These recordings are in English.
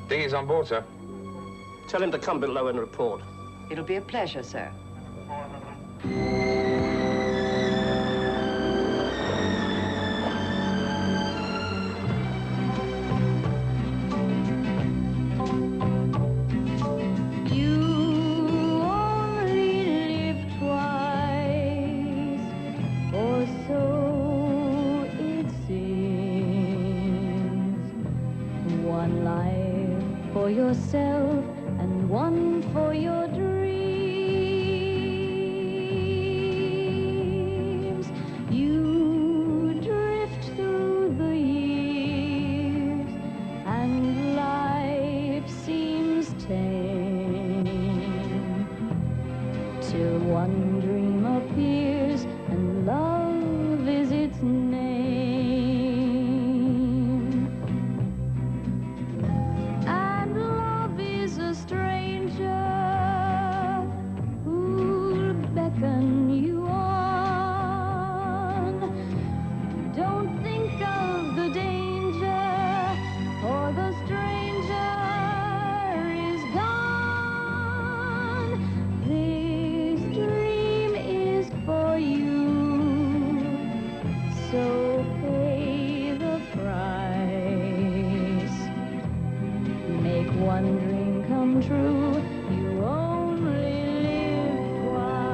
Dinghy's on board, sir. Tell him to come below and report. It'll be a pleasure, sir. For yourself and one for your dreams. You drift through the years and life seems tame, till one dream appears and love is its name. One dream come true, you only live twice.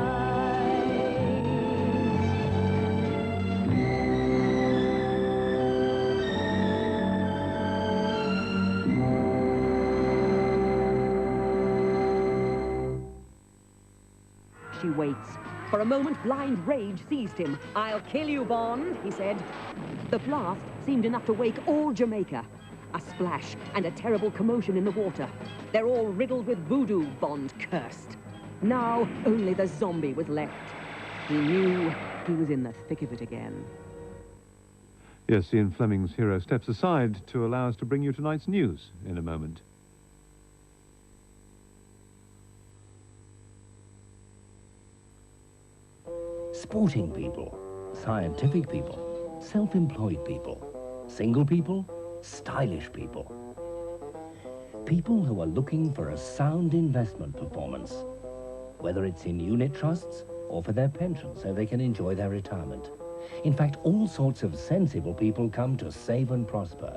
She waits. For a moment, blind rage seized him. "I'll kill you, Bond," he said. The blast seemed enough to wake all Jamaica. A splash and a terrible commotion in the water. They're all riddled with voodoo, Bond cursed. Now only the zombie was left. He knew he was in the thick of it again. Yes, Ian Fleming's hero steps aside to allow us to bring you tonight's news in a moment. Sporting people, scientific people, self-employed people, single people, stylish people. People who are looking for a sound investment performance, whether it's in unit trusts or for their pension so they can enjoy their retirement. In fact, all sorts of sensible people come to Save and Prosper.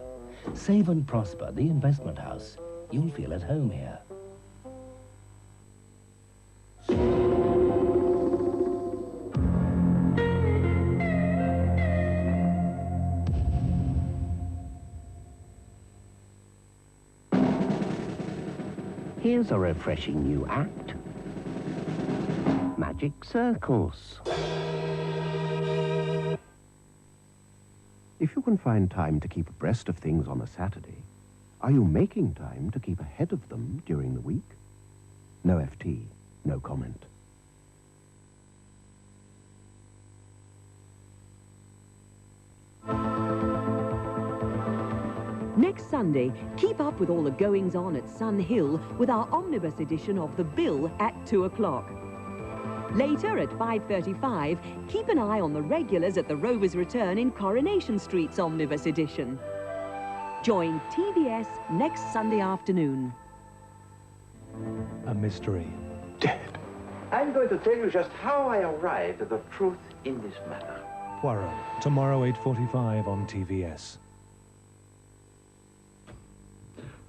Save and Prosper, the investment house. You'll feel at home here. Here's a refreshing new act. Magic circles. If you can find time to keep abreast of things on a Saturday, are you making time to keep ahead of them during the week? No FT, no comment. Next Sunday, keep up with all the goings-on at Sun Hill with our omnibus edition of The Bill at 2 o'clock. Later, at 5:35, keep an eye on the regulars at the Rover's Return in Coronation Street's omnibus edition. Join TVS next Sunday afternoon. A mystery. Dead. I'm going to tell you just how I arrived at the truth in this matter. Poirot, tomorrow 8:45 on TVS.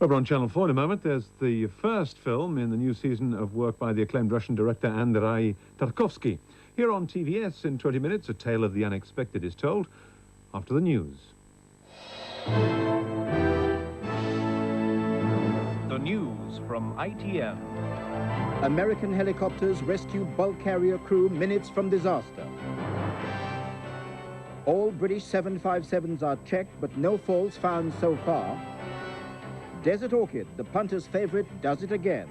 Over on Channel 4 in a moment, there's the first film in the new season of work by the acclaimed Russian director Andrei Tarkovsky. Here on TVS, in 20 minutes, a tale of the unexpected is told after the news. The news from ITV. American helicopters rescue bulk carrier crew minutes from disaster. All British 757s are checked, but no faults found so far. Desert Orchid, the punter's favorite, does it again.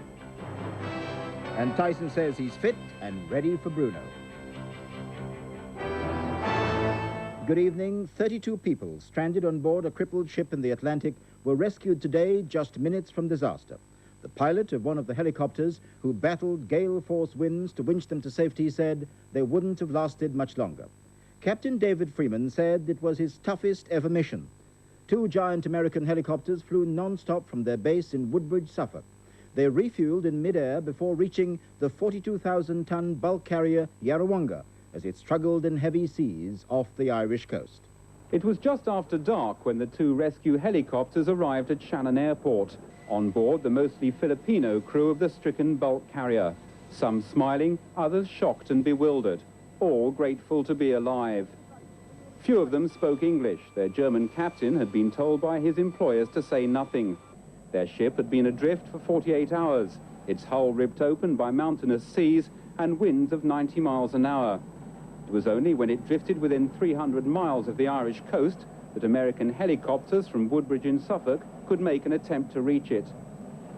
And Tyson says he's fit and ready for Bruno. Good evening. 32 people stranded on board a crippled ship in the Atlantic were rescued today just minutes from disaster. The pilot of one of the helicopters, who battled gale force winds to winch them to safety, said they wouldn't have lasted much longer. Captain David Freeman said it was his toughest ever mission. 2 giant American helicopters flew non-stop from their base in Woodbridge, Suffolk. They refueled in mid-air before reaching the 42,000-ton bulk carrier Yarrawanga as it struggled in heavy seas off the Irish coast. It was just after dark when the 2 rescue helicopters arrived at Shannon Airport. On board, the mostly Filipino crew of the stricken bulk carrier. Some smiling, others shocked and bewildered, all grateful to be alive. Few of them spoke English. Their German captain had been told by his employers to say nothing. Their ship had been adrift for 48 hours, its hull ripped open by mountainous seas and winds of 90 miles an hour. It was only when it drifted within 300 miles of the Irish coast that American helicopters from Woodbridge in Suffolk could make an attempt to reach it.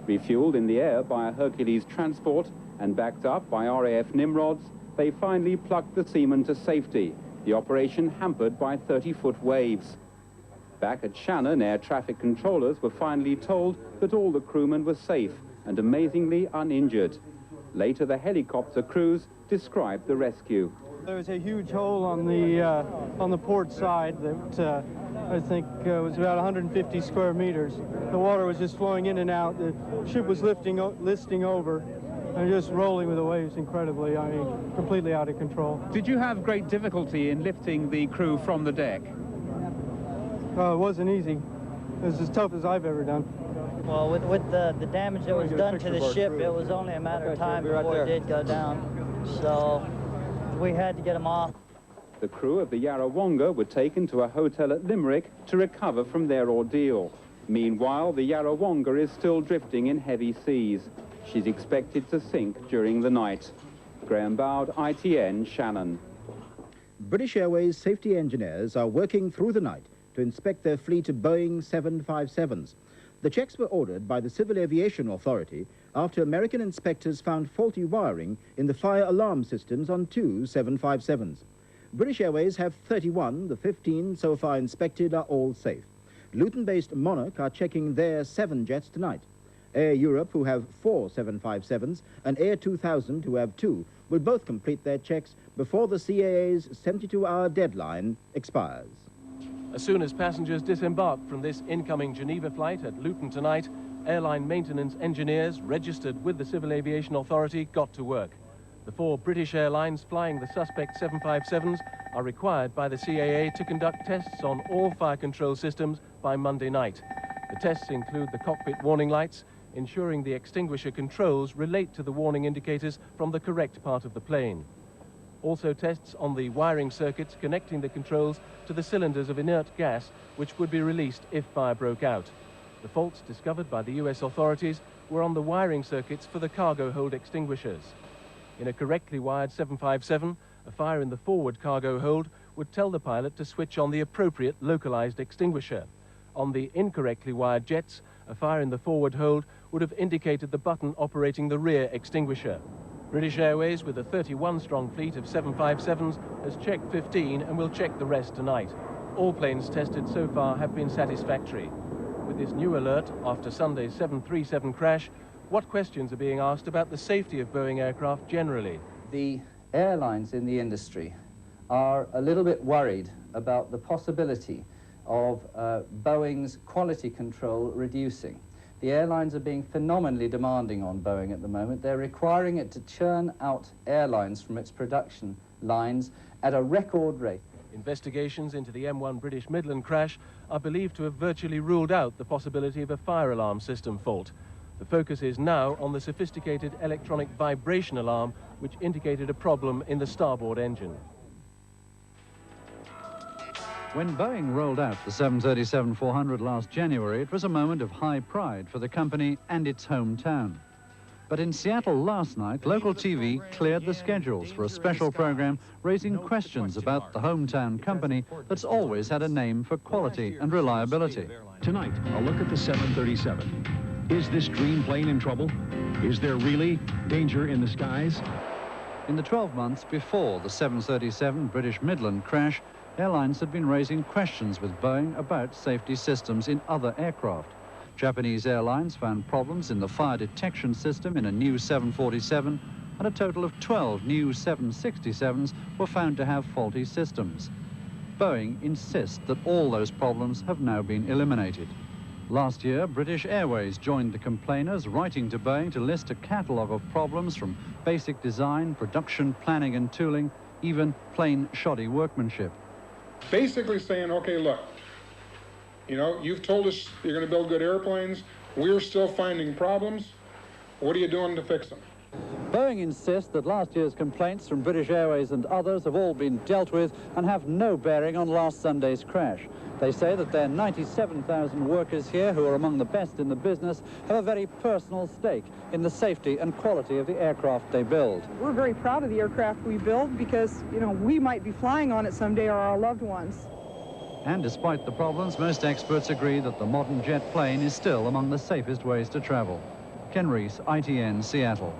Refueled in the air by a Hercules transport and backed up by RAF Nimrods, they finally plucked the seamen to safety, the operation hampered by 30-foot waves. Back at Shannon, air traffic controllers were finally told that all the crewmen were safe and amazingly uninjured. Later, the helicopter crews described the rescue. There was a huge hole on the port side that I think was about 150 square meters. The water was just flowing in and out. The ship was listing over and just rolling with the waves incredibly. I mean, completely out of control. Did you have great difficulty in lifting the crew from the deck? It wasn't easy. It was as tough as I've ever done. Well, with the damage that was done to the ship, it was only a matter of time before it did go down. So we had to get them off. The crew of the Yarrawanga were taken to a hotel at Limerick to recover from their ordeal. Meanwhile, the Yarrawanga is still drifting in heavy seas. She's expected to sink during the night. Graham Bowd, ITN, Shannon. British Airways safety engineers are working through the night to inspect their fleet of Boeing 757s. The checks were ordered by the Civil Aviation Authority after American inspectors found faulty wiring in the fire alarm systems on 2 757s. British Airways have 31, the 15 so far inspected are all safe. Luton-based Monarch are checking their 7 jets tonight. Air Europe, who have 4 757s, and Air 2000, who have 2, will both complete their checks before the CAA's 72-hour deadline expires. As soon as passengers disembark from this incoming Geneva flight at Luton tonight, airline maintenance engineers registered with the Civil Aviation Authority got to work. The 4 British airlines flying the suspect 757s are required by the CAA to conduct tests on all fire control systems by Monday night. The tests include the cockpit warning lights, ensuring the extinguisher controls relate to the warning indicators from the correct part of the plane. Also tests on the wiring circuits connecting the controls to the cylinders of inert gas, which would be released if fire broke out. The faults discovered by the US authorities were on the wiring circuits for the cargo hold extinguishers. In a correctly wired 757, a fire in the forward cargo hold would tell the pilot to switch on the appropriate localized extinguisher. On the incorrectly wired jets, a fire in the forward hold would have indicated the button operating the rear extinguisher. British Airways, with a 31-strong fleet of 757s, has checked 15 and will check the rest tonight. All planes tested so far have been satisfactory. With this new alert, after Sunday's 737 crash, what questions are being asked about the safety of Boeing aircraft generally? The airlines in the industry are a little bit worried about the possibility of Boeing's quality control reducing. The airlines are being phenomenally demanding on Boeing at the moment. They're requiring it to churn out airlines from its production lines at a record rate. Investigations into the M1 British Midland crash are believed to have virtually ruled out the possibility of a fire alarm system fault. The focus is now on the sophisticated electronic vibration alarm, which indicated a problem in the starboard engine. When Boeing rolled out the 737-400 last January, it was a moment of high pride for the company and its hometown. But in Seattle last night, local TV cleared the schedules for a special program raising questions about the hometown company that's always had a name for quality and reliability. Tonight, a look at the 737. Is this dream plane in trouble? Is there really danger in the skies? In the 12 months before the 737 British Midland crash, airlines had been raising questions with Boeing about safety systems in other aircraft. Japanese airlines found problems in the fire detection system in a new 747, and a total of 12 new 767s were found to have faulty systems. Boeing insists that all those problems have now been eliminated. Last year, British Airways joined the complainers, writing to Boeing to list a catalogue of problems from basic design, production, planning and tooling, even plain shoddy workmanship. Basically saying, okay, look, you know, you've told us you're going to build good airplanes. We're still finding problems. What are you doing to fix them? Boeing insists that last year's complaints from British Airways and others have all been dealt with and have no bearing on last Sunday's crash. They say that their 97,000 workers here, who are among the best in the business, have a very personal stake in the safety and quality of the aircraft they build. We're very proud of the aircraft we build because, you know, we might be flying on it someday, or our loved ones. And despite the problems, most experts agree that the modern jet plane is still among the safest ways to travel. Ken Rees, ITN, Seattle.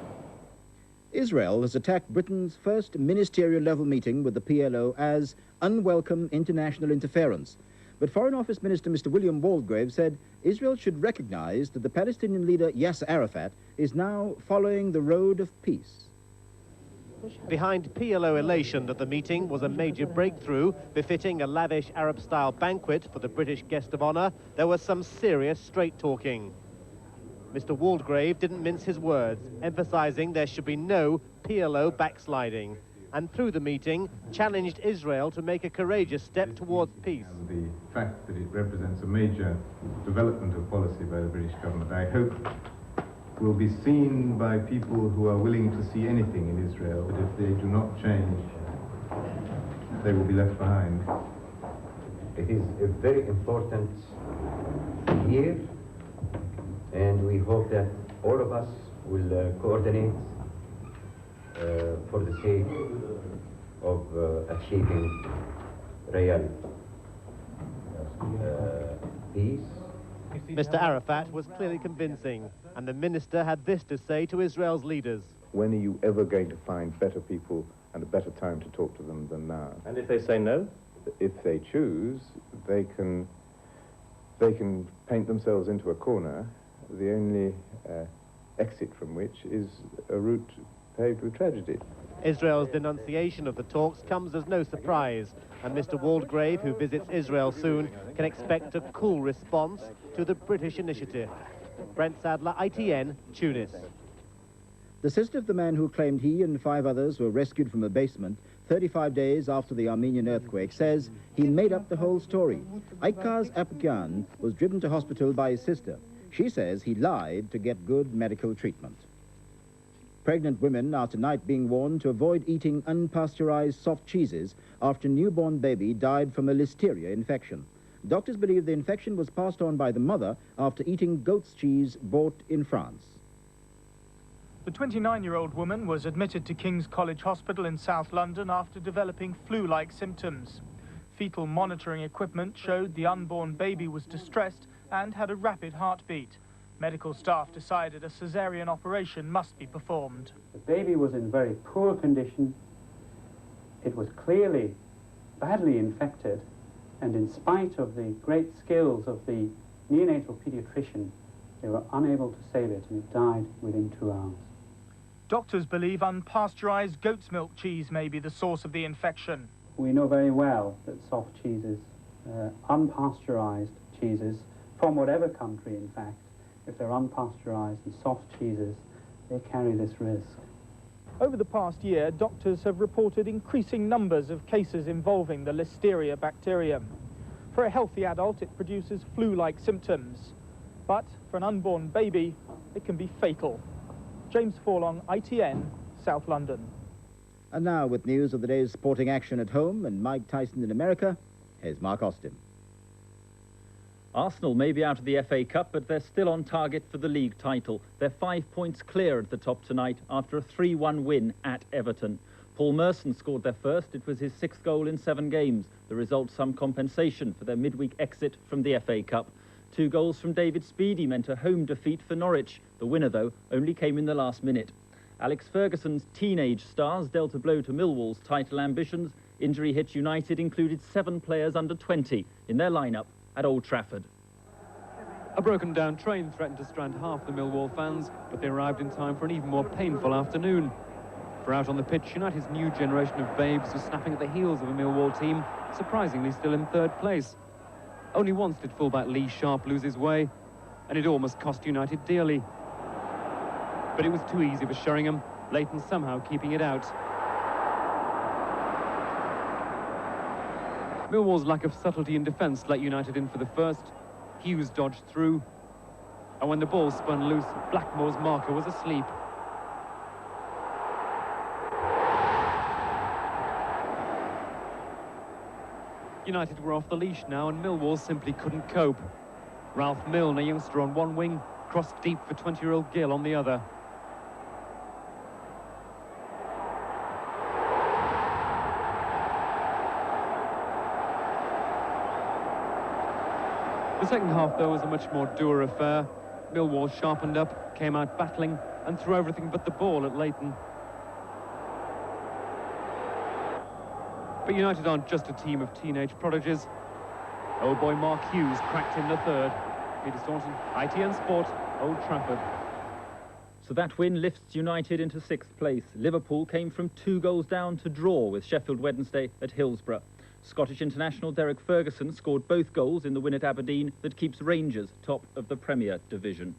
Israel has attacked Britain's first ministerial-level meeting with the PLO as unwelcome international interference. But Foreign Office Minister Mr. William Waldegrave said Israel should recognize that the Palestinian leader Yasser Arafat is now following the road of peace. Behind PLO elation at the meeting was a major breakthrough befitting a lavish Arab-style banquet for the British guest of honor. There was some serious straight-talking. Mr. Waldegrave didn't mince his words, emphasizing there should be no PLO backsliding, and through the meeting challenged Israel to make a courageous step towards peace. The fact that it represents a major development of policy by the British government, I hope, will be seen by people who are willing to see anything in Israel, but if they do not change, they will be left behind. It is a very important year, and we hope that all of us will coordinate for the sake of achieving real peace. Mr. Arafat was clearly convincing, and the minister had this to say to Israel's leaders. When are you ever going to find better people and a better time to talk to them than now? And if they say no? If they choose, they can paint themselves into a corner, the only exit from which is a route paved with tragedy. Israel's denunciation of the talks comes as no surprise, and Mr. Waldegrave, who visits Israel soon, can expect a cool response to the British initiative. Brent Sadler, ITN, Tunis. The sister of the man who claimed he and 5 others were rescued from a basement 35 days after the Armenian earthquake says he made up the whole story. Aikaz Apkian was driven to hospital by his sister. She says he lied to get good medical treatment. Pregnant women are tonight being warned to avoid eating unpasteurized soft cheeses after a newborn baby died from a listeria infection. Doctors believe the infection was passed on by the mother after eating goat's cheese bought in France. The 29-year-old woman was admitted to King's College Hospital in South London after developing flu-like symptoms. Fetal monitoring equipment showed the unborn baby was distressed and had a rapid heartbeat. Medical staff decided a caesarean operation must be performed. The baby was in very poor condition. It was clearly badly infected, and in spite of the great skills of the neonatal pediatrician, they were unable to save it, and it died within 2 hours. Doctors believe unpasteurized goat's milk cheese may be the source of the infection. We know very well that soft cheeses, unpasteurized cheeses, from whatever country in fact, if they're unpasteurized and soft cheeses, they carry this risk. Over the past year, doctors have reported increasing numbers of cases involving the listeria bacterium. For a healthy adult, it produces flu-like symptoms. But for an unborn baby, it can be fatal. James Forlong, ITN, South London. And now, with news of the day's sporting action at home and Mike Tyson in America, here's Mark Austin. Arsenal may be out of the FA Cup, but they're still on target for the league title. They're 5 points clear at the top tonight after a 3-1 win at Everton. Paul Merson scored their first. It was his 6th goal in 7 games. The result some compensation for their midweek exit from the FA Cup. 2 goals from David Speedie meant a home defeat for Norwich. The winner, though, only came in the last minute. Alex Ferguson's teenage stars dealt a blow to Millwall's title ambitions. Injury hit United included 7 players under 20 in their lineup at Old Trafford. A broken-down train threatened to strand half the Millwall fans, but they arrived in time for an even more painful afternoon. For out on the pitch, United's new generation of babes was snapping at the heels of a Millwall team surprisingly still in third place. Only once did fullback Lee Sharp lose his way, and it almost cost United dearly. But it was too easy for Sheringham, Leighton somehow keeping it out. Millwall's lack of subtlety in defence let United in for the first. Hughes dodged through, and when the ball spun loose, Blackmore's marker was asleep. United were off the leash now, and Millwall simply couldn't cope. Ralph Milne, a youngster on one wing, crossed deep for 20-year-old Gill on the other. The second half, though, was a much more dour affair. Millwall sharpened up, came out battling, and threw everything but the ball at Leighton. But United aren't just a team of teenage prodigies. Old boy Mark Hughes cracked in the third. Peter Staunton, ITN Sport, Old Trafford. So that win lifts United into 6th place. Liverpool came from 2 goals down to draw with Sheffield Wednesday at Hillsborough. Scottish international Derek Ferguson scored both goals in the win at Aberdeen that keeps Rangers top of the Premier Division.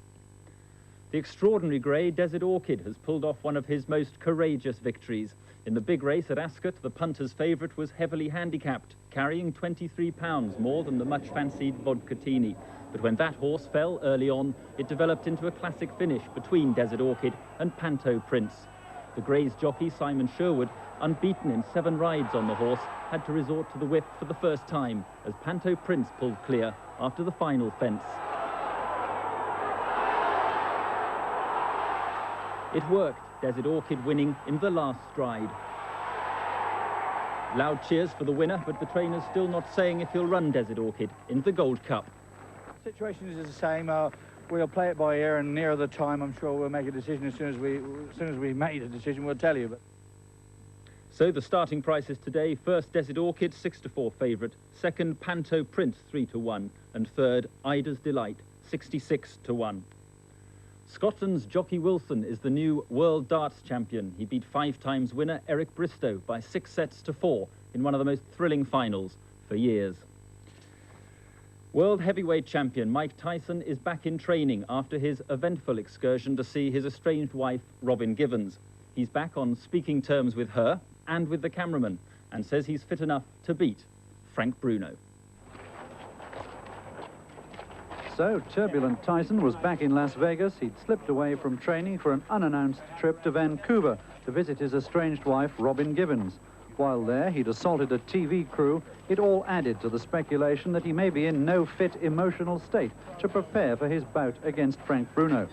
The extraordinary grey Desert Orchid has pulled off one of his most courageous victories. In the big race at Ascot, the punter's favourite was heavily handicapped, carrying 23 pounds more than the much-fancied Vodkatini. But when that horse fell early on, it developed into a classic finish between Desert Orchid and Panto Prince. The Grey's jockey, Simon Sherwood, unbeaten in 7 rides on the horse, had to resort to the whip for the first time as Panto Prince pulled clear after the final fence. It worked, Desert Orchid winning in the last stride. Loud cheers for the winner, but the trainer's still not saying if he'll run Desert Orchid in the Gold Cup. The situation is the same. We'll play it by ear, and near the time, I'm sure we'll make a decision. As soon as we made a decision, we'll tell you. But so the starting prices today: first Desert Orchid, 6-4 favourite; second Panto Prince, 3-1; and third Ida's Delight, 66-1. Scotland's Jockey Wilson is the new World Darts champion. He beat 5-times winner Eric Bristow by 6-4 in one of the most thrilling finals for years. World heavyweight champion Mike Tyson is back in training after his eventful excursion to see his estranged wife, Robin Givens. He's back on speaking terms with her and with the cameraman, and says he's fit enough to beat Frank Bruno. So, turbulent Tyson was back in Las Vegas. He'd slipped away from training for an unannounced trip to Vancouver to visit his estranged wife, Robin Givens. While there, he'd assaulted a TV crew. It all added to the speculation that he may be in no fit emotional state to prepare for his bout against Frank Bruno.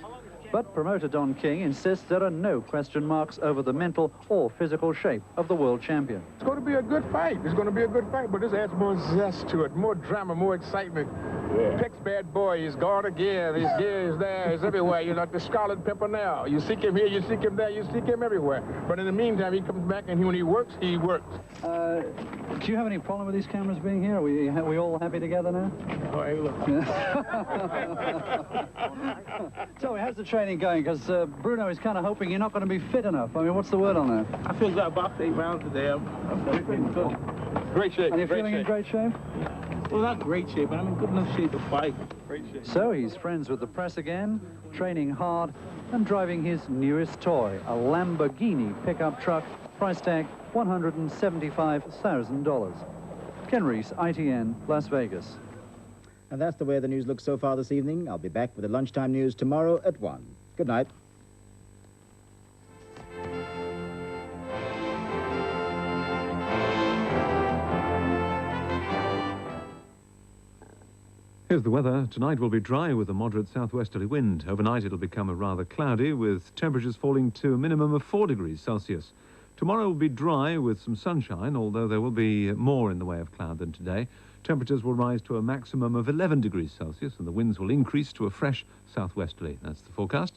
But promoter Don King insists there are no question marks over the mental or physical shape of the world champion. It's going to be a good fight. It's going to be a good fight, but this adds more zest to it, more drama, more excitement. Yeah. Pick's bad boy, he's gone again. He's here, he's there, he's everywhere. You're like the Scarlet Pimpernel. You seek him here, you seek him there, you seek him everywhere. But in the meantime, he comes back, and when he works, he works. Do you have any problem with these cameras being here? Are we all happy together now? Oh, hey, look. So how's the training going? Because Bruno is kind of hoping you're not going to be fit enough. I mean, what's the word on that? I feel like about 8 rounds today. I'm feeling good. Great shape. And you're feeling in great shape? Well, not great shape, but I'm in good enough shape to fight. Great shape. So he's friends with the press again, training hard, and driving his newest toy, a Lamborghini pickup truck, price tag $175,000. Ken Reese, ITN, Las Vegas. And that's the way the news looks so far this evening. I'll be back with the lunchtime news tomorrow at 1. Good night. Here's the weather. Tonight will be dry with a moderate southwesterly wind. Overnight it'll become a rather cloudy with temperatures falling to a minimum of 4 degrees Celsius. Tomorrow will be dry with some sunshine, although there will be more in the way of cloud than today. Temperatures will rise to a maximum of 11 degrees Celsius and the winds will increase to a fresh southwesterly. That's the forecast.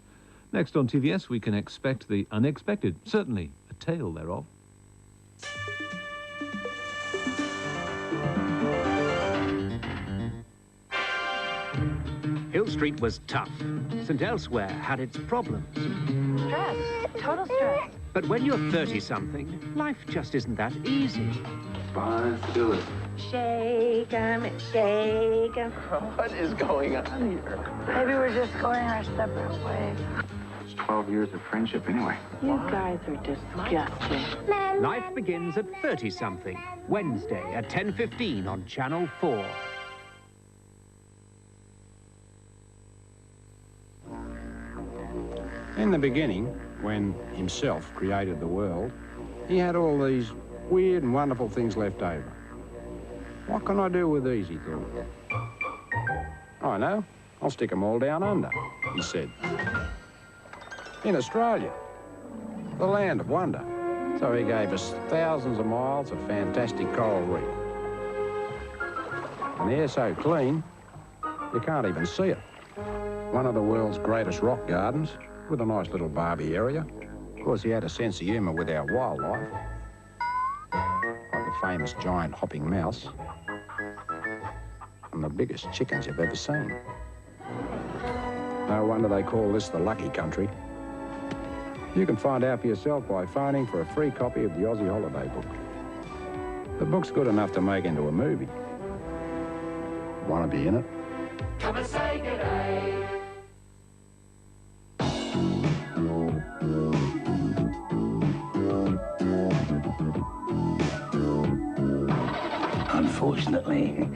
Next on TVS we can expect the unexpected, certainly a tale thereof. Hill Street was tough. St. Elsewhere had its problems. Stress. Total stress. But when you're 30-something, life just isn't that easy. Fine, still it. Shake 'em, shake 'em. What is going on here? Maybe we're just going our separate ways. It's 12 years of friendship anyway. You guys are disgusting. Life begins at 30-something, Wednesday at 10:15 on Channel 4. In the beginning, when himself created the world, he had all these weird and wonderful things left over. What can I do with these, he thought. I know, I'll stick them all down under, he said. In Australia, the land of wonder. So he gave us thousands of miles of fantastic coral reef. And the air's so clean, you can't even see it. One of the world's greatest rock gardens, with a nice little Barbie area. Of course, he had a sense of humour with our wildlife. Like the famous giant hopping mouse. And the biggest chickens you've ever seen. No wonder they call this the lucky country. You can find out for yourself by phoning for a free copy of the Aussie Holiday Book. The book's good enough to make into a movie. Want to be in it? Come and say good day. Unfortunately,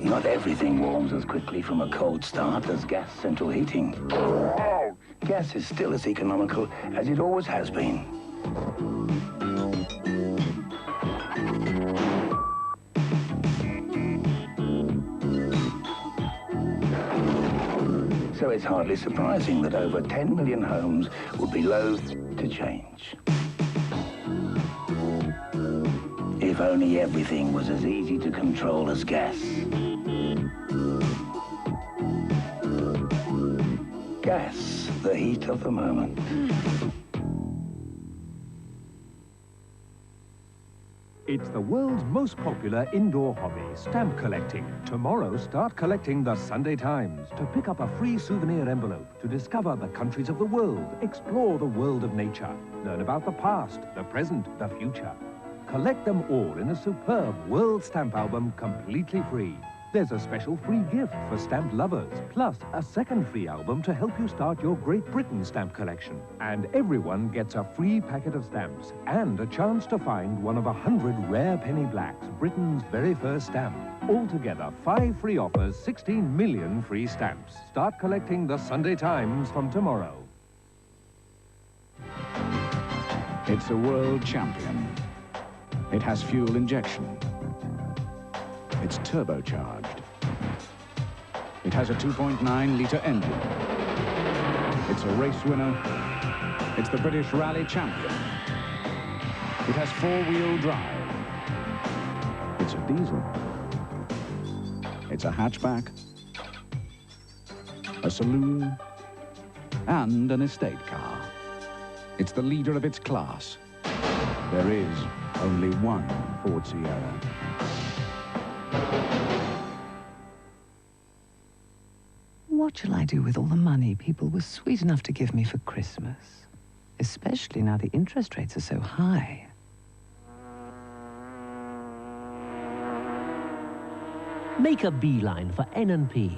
not everything warms as quickly from a cold start as gas central heating. Gas is still as economical as it always has been. So it's hardly surprising that over 10 million homes would be loath to change. If only everything was as easy to control as gas. Gas, the heat of the moment. It's the world's most popular indoor hobby, stamp collecting. Tomorrow, start collecting the Sunday Times to pick up a free souvenir envelope, to discover the countries of the world, explore the world of nature, learn about the past, the present, the future. Collect them all in a superb world stamp album completely free. There's a special free gift for stamp lovers, plus a second free album to help you start your Great Britain stamp collection. And everyone gets a free packet of stamps and a chance to find one of 100 rare penny blacks, Britain's very first stamp. Altogether, 5 free offers, 16 million free stamps. Start collecting the Sunday Times from tomorrow. It's a world champion. It has fuel injection. It's turbocharged. It has a 2.9-litre engine. It's a race winner. It's the British Rally champion. It has 4-wheel drive. It's a diesel. It's a hatchback, a saloon, and an estate car. It's the leader of its class. There is only one Ford Sierra. What shall I do with all the money people were sweet enough to give me for Christmas? Especially now the interest rates are so high. Make a beeline for N&P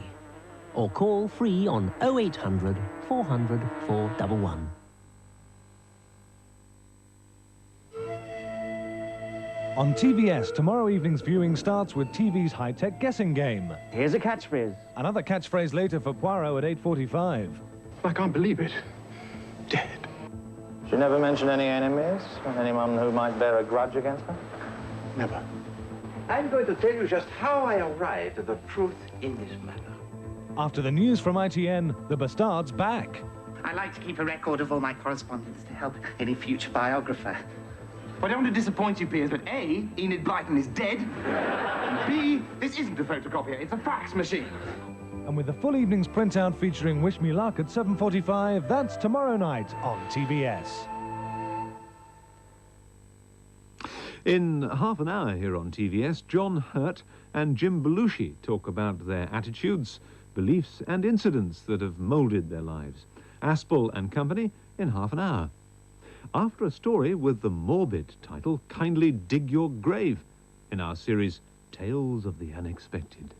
or call free on 0800 400 411. On TVS, tomorrow evening's viewing starts with TV's high-tech guessing game. Here's a catchphrase. Another catchphrase later for Poirot at 8:45. I can't believe it. She never mentioned any enemies? Anyone who might bear a grudge against her? Never. I'm going to tell you just how I arrived at the truth in this matter. After the news from ITN, the Bastard's back. I like to keep a record of all my correspondence to help any future biographer. I don't want to disappoint you, Piers, but A, Enid Blyton is dead, and B, this isn't a photocopier, it's a fax machine. And with the full evening's printout featuring Wish Me Luck at 7:45, that's tomorrow night on TVS. In half an hour here on TVS, John Hurt and Jim Belushi talk about their attitudes, beliefs and incidents that have moulded their lives. Aspel and Company in half an hour. After a story with the morbid title, Kindly Dig Your Grave, in our series Tales of the Unexpected.